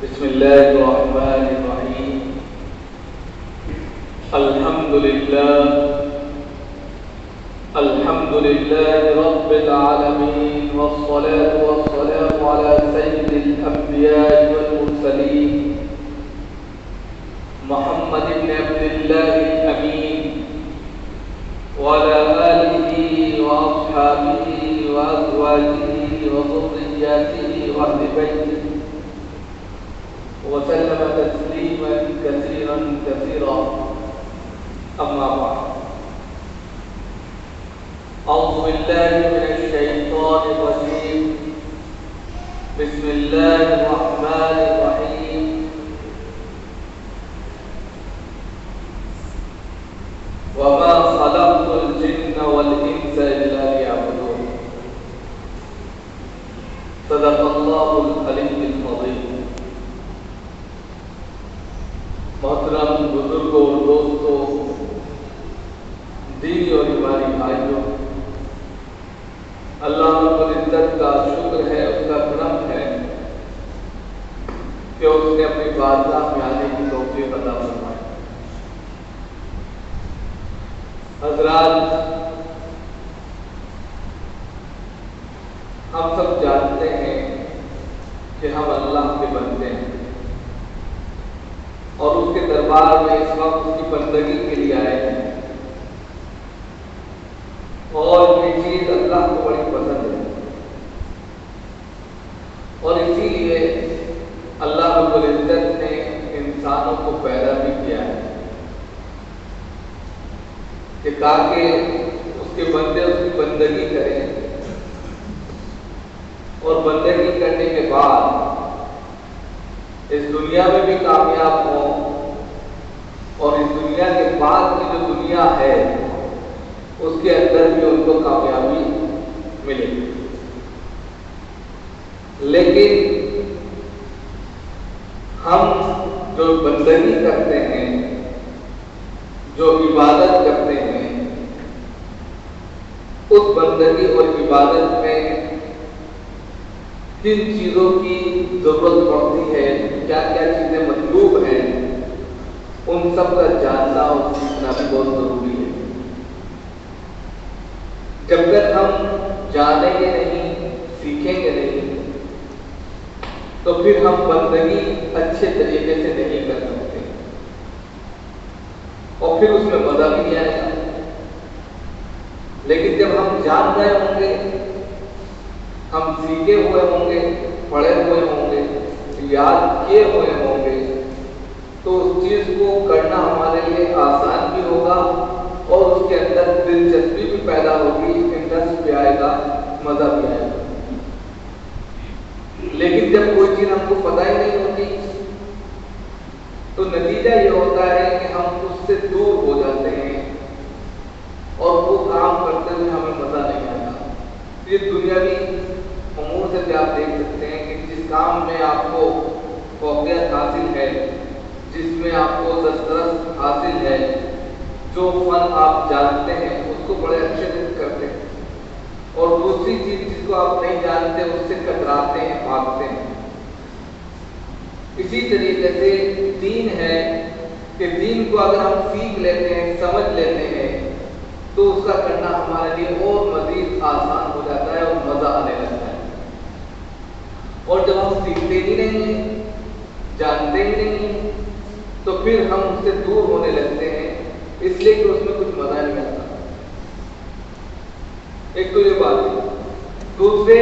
بسم الله الرحمن الرحيم. الحمد لله رب العالمين، والصلاة والسلام على سيد الأنبياء والمرسلين محمد بن عبد الله الأمين وعلى آله وأصحابه وأزواجه وذرياته وأهل بيته وسلم تسليما كثيرا كثيرا. أما بعد، أعوذ بالله من الشيطان الرجيم. بسم الله الرحمن الرحيم. وما خلقت الجن والإنس إلا ليعبدون. صدق الله العلي العظيم. محترم بزرگوں اور دوستوں، دینی اور ایمانی بھائیوں، اللہ رب العزت کا شکر ہے، اس کا کرم ہے کہ اس نے اپنی بارگاہ میں آنے کی توفیق عطا فرمائی. حضرات، ہم سب جانتے ہیں کہ ہم اللہ کے بندے ہیں اور اس کے دربار میں اس وقت اس کی بندگی کے لیے آئے ہیں، اور یہ چیز اللہ کو بڑی پسند ہے، اور اسی لیے اللہ رب العزت نے انسانوں کو پیدا بھی کیا ہے کہ تاکہ اس کے بندے اس کی بندگی کریں، اور بندگی کرنے کے بعد اس دنیا میں بھی کامیاب ہوں، اور اس دنیا کے بعد کی جو دنیا ہے اس کے اندر بھی ان کو کامیابی ملے. لیکن ہم جو بندگی کرتے ہیں، جو عبادت کرتے ہیں، اس بندگی اور عبادت میں کن چیزوں کی ضرورت پڑتی ہے، کیا کیا چیزیں مطلوب ہیں، ان سب کا جاننا اور سیکھنا بھی بہت ضروری ہے. جب تک ہم جانیں گے نہیں، سیکھیں گے نہیں، تو پھر ہم بندگی اچھے طریقے سے نہیں کر سکتے، اور پھر اس میں مزہ بھی نہیں آئے گا. لیکن جب ہم جان گئے ہوں گے، ہم سیکھے ہوئے ہوں گے، پڑھے ہوئے ہوں گے، یاد کیے ہوئے ہوں گے، تو اس چیز کو کرنا ہمارے لیے آسان بھی ہوگا، اور اس کے اندر دلچسپی بھی پیدا ہوگی، انٹرسٹ بھی آئے گا، مزہ بھی آئے گا. لیکن جب کوئی چیز ہم کو پتہ ہی نہیں ہوتی تو نتیجہ یہ ہوتا ہے کہ ہم اس سے دور ہو جاتے ہیں، اور وہ کام کرتے ہوئے ہمیں مزہ نہیں آتا. یہ دنیاوی امور سے بھی آپ دیکھ سکتے ہیں کہ جس کام میں آپ کو فوقیت حاصل ہے، جس میں آپ کو دسترس حاصل ہے، جو فن آپ جانتے ہیں اس کو بڑے اچھے سے کرتے ہیں، اور دوسری چیز جس کو آپ نہیں جانتے اس سے کتراتے ہیں، بھاگتے ہیں. اسی طریقے سے دین ہے کہ دین کو اگر ہم سیکھ لیتے ہیں، سمجھ لیتے ہیں، تو اس کا کرنا ہمارے لیے اور مزید آسان ہو جاتا ہے اور مزہ آنے لگتا ہے. اور جب ہم سیکھتے ہی نہیں ہیں، جانتے ہی نہیں ہیں، تو پھر ہم اس سے دور ہونے لگتے ہیں، اس لیے کہ اس میں کچھ مزہ نہیں آتا. ایک تو یہ بات ہے. دوسرے،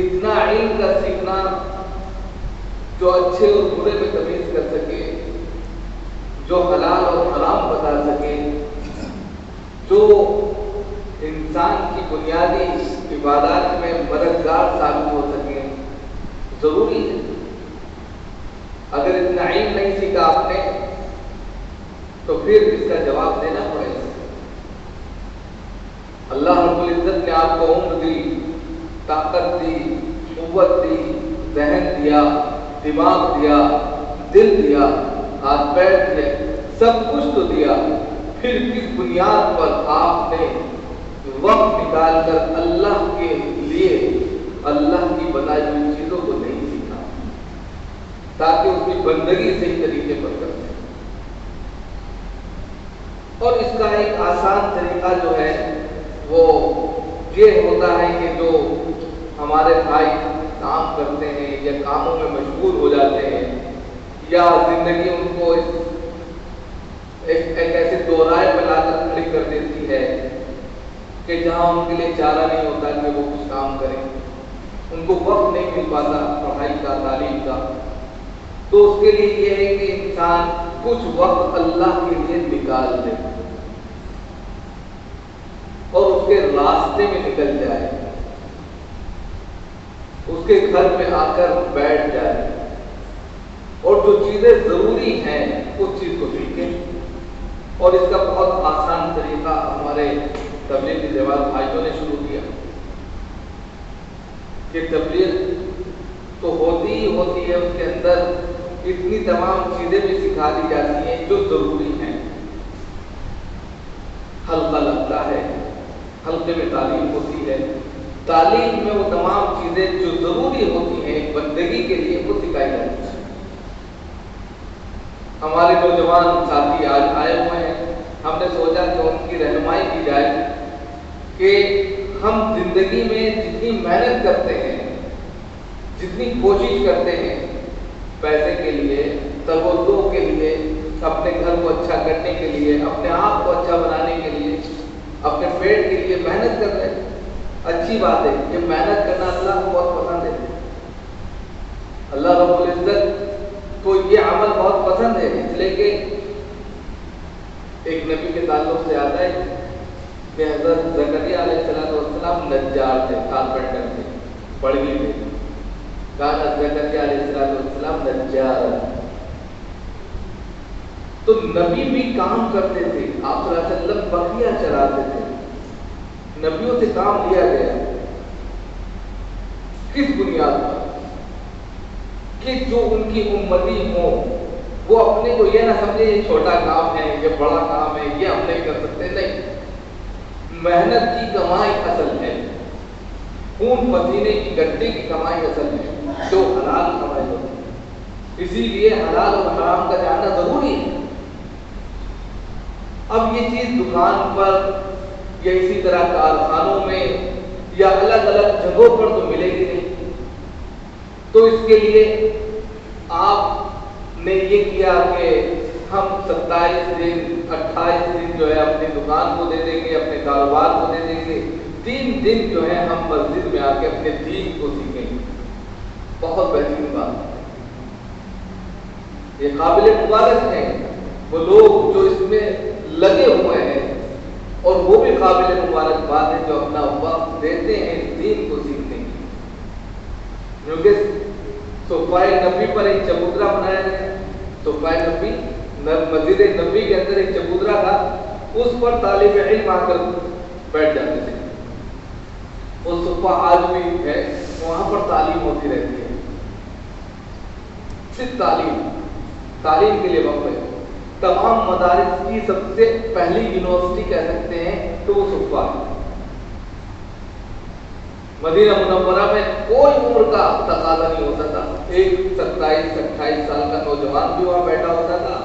اتنا علم کا سیکھنا جو اچھے اور برے میں تمیز کر سکے، جو حلال اور حرام بتا سکے، جو انسان کی بنیادی عبادات میں مددگار ثابت ہو سکے، ضروری ہے. اگر اتنا علم نہیں سیکھا آپ نے تو پھر اس کا جواب دینا پڑے گا. اللہ رب العزت نے آپ کو عمر دی، طاقت دی، قوت دی، ذہن دیا، دماغ دیا، دل دیا، ہاتھ پیر دیے، سب کچھ تو دیا. پھر کس بنیاد پر آپ نے وقت نکال کر اللہ کے لیے اللہ کی بنائی ہوئی چیزوں کو نہیں سیکھا؟ تاکہ اس کی بندگی صحیح طریقے پر کر سکیں۔ اور اس کا ایک آسان طریقہ جو ہے وہ یہ ہوتا ہے کہ جو ہمارے بھائی کام کرتے ہیں یا کاموں میں مشغول ہو جاتے ہیں یا زندگی ان کو ایک ایسے دورائے پہ لا کر کھڑی کر دیتی ہے کہ جہاں ان کے لیے چارہ نہیں ہوتا کہ وہ کچھ کام کریں، ان کو وقت نہیں مل پاتا پڑھائی کا، تعلیم کا، تو اس کے لیے یہ ہے کہ انسان کچھ وقت اللہ کے لیے نکال دے اور اس کے راستے میں نکل جائے، اس کے گھر میں آ کر بیٹھ جائے اور جو چیزیں ضروری ہیں اس چیز کو سیکھے۔ اور اس کا بہت آسان طریقہ ہمارے تبلیغی جماعت بھائیوں نے شروع کیا کہ تبلیغ تو ہوتی ہی ہوتی ہے، اس کے اندر اتنی تمام چیزیں بھی سکھا دی جاتی ہیں جو ضروری ہیں۔ حلقہ لگتا ہے، حلقے میں تعلیم ہوتی ہے، تعلیم میں وہ تمام چیزیں جو ضروری ہوتی ہیں ایک بندگی کے لیے وہ سکھائی جاتی ہیں۔ ہمارے نوجوان ساتھی آج آئے ہوئے ہیں، ہم نے سوچا کہ ان کی رہنمائی کی جائے کہ ہم زندگی میں جتنی محنت کرتے ہیں، جتنی کوشش کرتے ہیں پیسے کے لیے، توجہ کے لیے، اپنے گھر کو اچھا کرنے کے لیے، اپنے آپ کو اچھا بنانے کے لیے، اپنے پیٹ کے لیے محنت کر رہے ہیں، اچھی بات ہے، یہ محنت کرنا اللہ کو بہت پسند ہے۔ اللہ رب العزت کو یہ عمل بہت پسند ہے، اس لیے کہ ایک نبی کے تعلق سے آتا ہے کہ حضرت زکریا علیہ السلام نجار تھے، کارپینٹر تھے، بڑگی تھے، کہا زکریا علیہ السلام نجار، تو نبی بھی کام کرتے تھے، آپ صلی اللہ علیہ وسلم بکریاں چراتے تھے، نبیوں سے کام لیا گیا، کس بنیاد پر؟ کہ جو ان کی امتی ہوں وہ اپنے کو یہ نہ سمجھے یہ چھوٹا کام ہے، یہ بڑا کام ہے، یہ ہم نہیں کر سکتے، نہیں، محنت کی کمائی اصل ہے، خون پسینے کی گڈے کی کمائی اصل ہے، جو حلال کمائی ہوتی ہے، اسی لیے حلال اور حرام کا جاننا ضروری ہے۔ اب یہ چیز دکان پر یا اسی طرح کارخانوں میں یا الگ الگ جگہوں پر تو ملے گی نہیں، تو اس کے لیے آپ نے یہ کیا کہ ہم 27 دن 28 دن جو ہے اپنی دکان کو دے دیں گے، اپنے کاروبار کو دے دیں گے، 3 دن جو ہے ہم مسجد میں آ کے اپنے دین کو سیکھیں گے۔ بہت بہترین بات، یہ قابل مبارک ہے وہ لوگ جو اس میں لگے ہوئے ہیں، اور وہ بھی قابل مبارک بات ہے جو اپنا وقت دیتے ہیں اس دین کو سیکھنے کی۔ کیونکہ صفائے نبی پر ایک چبوترا بنایا گیا، صفائے نبی مسجد نبی کے اندر ایک چبوترا تھا، اس پر طالب علم آ کر بیٹھ جاتے تھے، وہ صفہ آج بھی ہے، وہاں پر تعلیم ہوتی رہتی ہے، صرف تعلیم کے لیے وقت ہے۔ تمام مدارس کی سب سے پہلی یونیورسٹی کہہ سکتے ہیں تو وہ صفہ ہے۔ مدینہ منورہ میں کوئی عمر کا تقاضا نہیں ہوتا تھا، ایک 27-28 سال کا نوجوان بھی وہاں بیٹھا ہوتا تھا،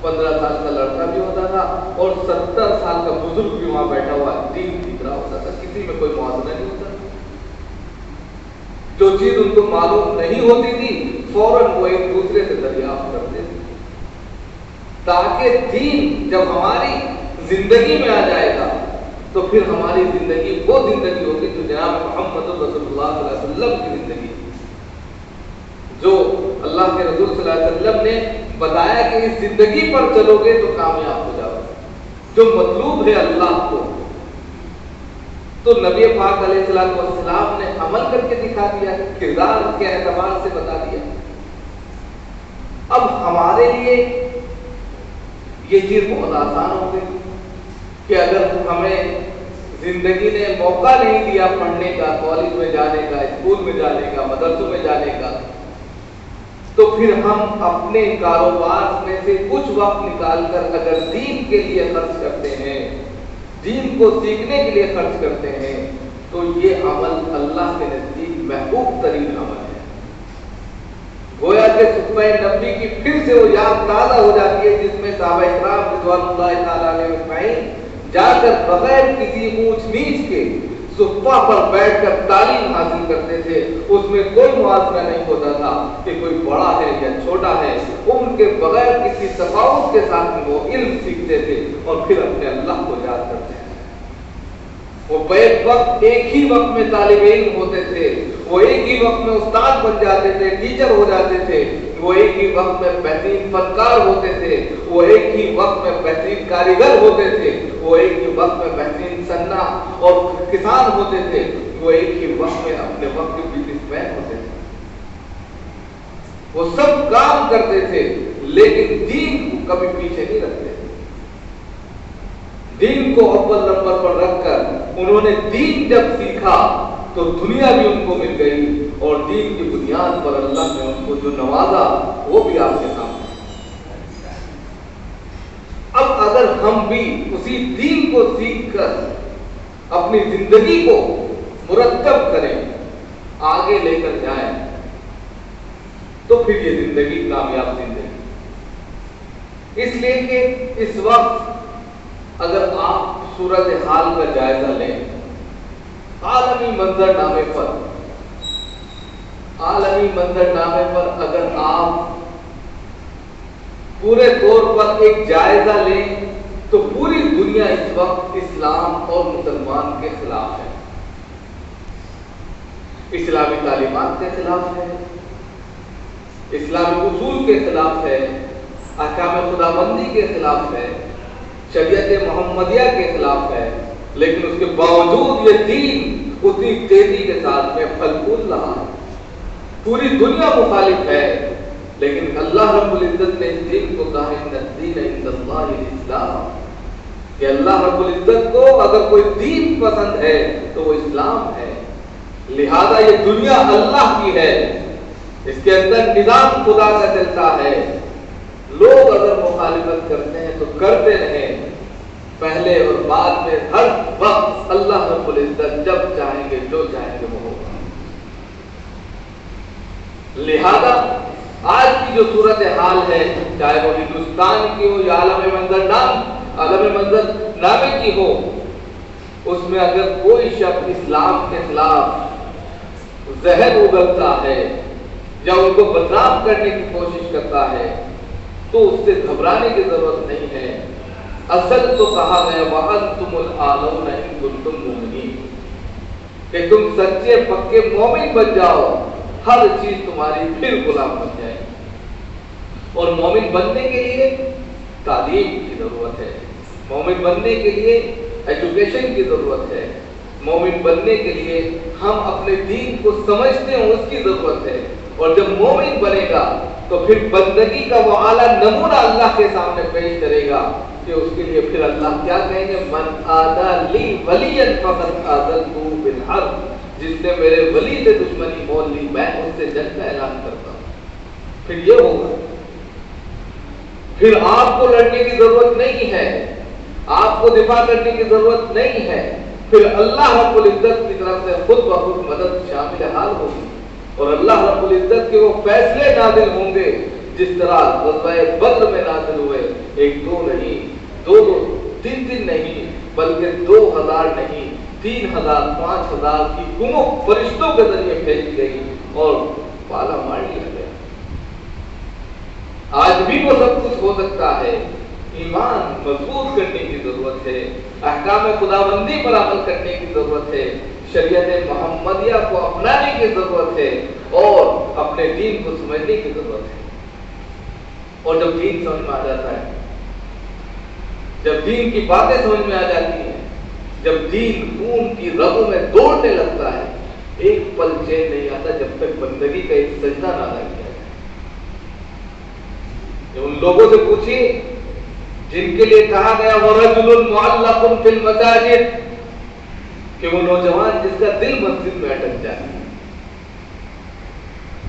15 سال کا لڑکا بھی ہوتا تھا، اور 70 سال کا بزرگ بھی وہاں بیٹھا ہوا دین سیکھ رہا ہوتا تھا، کسی میں کوئی موازنہ نہیں ہوتا۔ جو چیز ان کو معلوم نہیں ہوتی تھی فوراً وہ ایک دوسرے سے دریافت کرتے تھے، تاکہ دین جب ہماری زندگی میں آ جائے گا تو پھر ہماری زندگی وہ زندگی ہوگی جو جناب محمد رسول اللہ صلی اللہ علیہ وسلم کی زندگی، جو اللہ کے رسول صلی اللہ علیہ وسلم نے بتایا کہ اس زندگی پر چلو گے تو کامیاب ہو جاؤ، جو مطلوب ہے اللہ کو، تو نبی پاک علیہ السلام نے عمل کر کے دکھا دیا، کردار کے اعتبار سے بتا دیا۔ اب ہمارے لیے یہ چیز بہت آسان ہو گئی کہ اگر ہمیں زندگی نے موقع نہیں دیا پڑھنے کا، کالج میں جانے کا، اسکول میں جانے کا، مدرسوں میں جانے کا، تو پھر ہم اپنے کاروبار میں سے کچھ وقت نکال کر اگر دین کے لیے خرچ کرتے ہیں، دین کو سیکھنے کے لیے خرچ کرتے ہیں، تو یہ عمل اللہ کے نزدیک محبوب ترین عمل ہے۔ گویا کہ والے صحبہ نبی کی پھر سے وہ یاد تازہ ہو جاتی ہے، جس میں صحابہ کرام رضوان اللہ تعالیٰ علیہ اجمعین جا کر بغیر کسی اونچ نیچ کے صفہ پر بیٹھ کر تعلیم حاصل کرتے تھے۔ اس میں کوئی موازنہ نہیں ہوتا تھا کہ کوئی بڑا ہے یا چھوٹا ہے، ان کے بغیر کسی تفاوت کے ساتھ وہ علم سیکھتے تھے اور پھر اپنے اللہ کو یاد کرتے تھے۔ وہ بیک وقت ایک ہی وقت میں طالب علم ہوتے تھے، وہ ایک ہی وقت میں استاد بن جاتے تھے، ٹیچر ہو جاتے تھے، وہ ایک ہی وقت میں بہترین فنکار ہوتے تھے، وہ ایک ہی وقت میں بہترین کاریگر ہوتے تھے، وہ ایک ہی وقت میں بہترین صناع اور کسان ہوتے تھے، وہ ایک ہی وقت میں اپنے وقت کے بزنس مین ہوتے تھے۔ وہ سب کام کرتے تھے لیکن دین کو کبھی پیچھے نہیں رکھتے تھے۔ دین کو اول نمبر پر رکھ کر انہوں نے دین جب سیکھا تو دنیا بھی ان کو مل گئی، اور دین کی بنیاد پر اللہ نے ان کو جو نوازا وہ بھی آپ کے سامنے۔ اب اگر ہم بھی اسی دین کو سیکھ کر اپنی زندگی کو مرتب کریں، آگے لے کر جائیں، تو پھر یہ زندگی کامیاب زندگی۔ اس لیے کہ اس وقت اگر آپ صورتحال کا جائزہ لیں، عالمی منظرنامے پر اگر آپ پورے طور پر ایک جائزہ لیں تو پوری دنیا اس وقت اسلام اور مسلمان کے خلاف ہے، اسلامی تعلیمات کے خلاف ہے، اسلامی اصول کے خلاف ہے، احکام خداوندی کے خلاف ہے، شریعت محمدیہ کے خلاف ہے، لیکن اس کے باوجود یہ دین اتنی تیزی کے ساتھ میں پھل پھول رہا ہے۔ پوری دنیا مخالف ہے، لیکن اللہ رب العزت نے اس دین کو کہا ان الدین عند اللہ الاسلام، کہ اللہ رب العزت کو اگر کوئی دین پسند ہے تو وہ اسلام ہے، لہذا یہ دنیا اللہ کی ہے، اس کے اندر نظام خدا کا چلتا ہے۔ لوگ اگر مخالفت کرتے ہیں تو کرتے رہیں، پہلے اور بعد میں ہر وقت اللہ رب العزت جب چاہیں گے جو چاہیں گے وہ ہوگا۔ لہذا آج کی جو صورتحال ہے، چاہے وہ ہندوستان کی ہو یا عالم منظرنامے کی ہو، اس میں اگر کوئی شخص اسلام کے خلاف زہر اگلتا ہے یا ان کو بدنام کرنے کی کوشش کرتا ہے تو اس سے گھبرانے کی ضرورت نہیں ہے۔ اصل تو کہا گیا وَأَنْتُمُ الْأَعْلَوْنَ إِن كُنتُم مُؤْمِنِينَ، کہ تم سچے پکے مومن بن جاؤ، ہر چیز تمہاری پھر غلام بن جائے۔ اور مومن بننے کے لیے تعلیم کی ضرورت ہے، مومن بننے کے لیے ایجوکیشن کی ضرورت ہے، مومن بننے کے لیے ہم اپنے دین کو سمجھتے ہیں اس کی ضرورت ہے۔ اور جب مومن بنے گا تو پھر بندگی کا وہ اعلیٰ نمونہ اللہ کے سامنے پیش کرے گا کہ اس کے لیے پھر اللہ کیا کہیں گے، من عادی لی ولیا فقد آذنتہ بالحرب، جس نے میرے ولی سے دشمنی مول لی میں اس سے جنگ کا اعلان کرتا ہوں۔ پھر یہ ہوگا، پھر آپ کو لڑنے کی ضرورت نہیں ہے، آپ کو دفاع کرنے کی ضرورت نہیں ہے، پھر اللہ رب العزت کی طرف سے خود بخود مدد شامل حال ہوگی، اور اللہ رب العزت کے وہ فیصلے نازل ہوں گے جس طرح غزوہ بدر میں نازل ہوئے، ایک دو نہیں، دو تین نہیں، بلکہ 2000 نہیں، 3000 5000 کی گروپ فرشتوں کے ذریعے بھیجی گئی اور پالا مار لیا گیا۔ آج بھی وہ سب کچھ ہو سکتا ہے، ایمان مضبوط کرنے کی ضرورت ہے، احکام خداوندی پر عمل کرنے کی ضرورت ہے، شریعت محمدیہ کو اپنانے کی ضرورت ہے، اور اپنے دین کو سمجھنے کی ضرورت ہے۔ اور جب دین سمجھ میں آ جاتا ہے، جب دین کی باتیں سمجھ میں آ جاتی ہیں، جب دین خون کی رگوں میں دوڑنے لگتا ہے، ایک پل چین نہیں آتا جب تک بندگی کا ایک سجدہ نہ ادا کیا جائے۔ ان لوگوں سے پوچھیے جن کے لیے کہا گیا وَرَجُلٌ مُعَلَّقٌ فِي الْمَسَاجِدِ، کہ وہ نوجوان جس کا دل مسجد میں اٹک جائے۔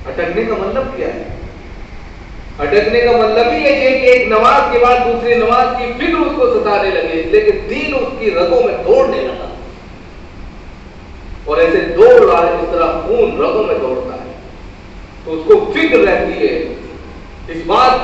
اٹکنے کا مطلب کیا ہے؟ اٹکنے کا مطلب ہی یہ کہ ایک نماز کے بعد دوسری نماز کی فکر اس کو ستانے لگے، لیکن دین اس کی رگوں میں دوڑنے لگا، اور ایسے دوڑ رہا ہے جس طرح خون رگوں میں دوڑتا ہے، تو اس کو فکر رہتی ہے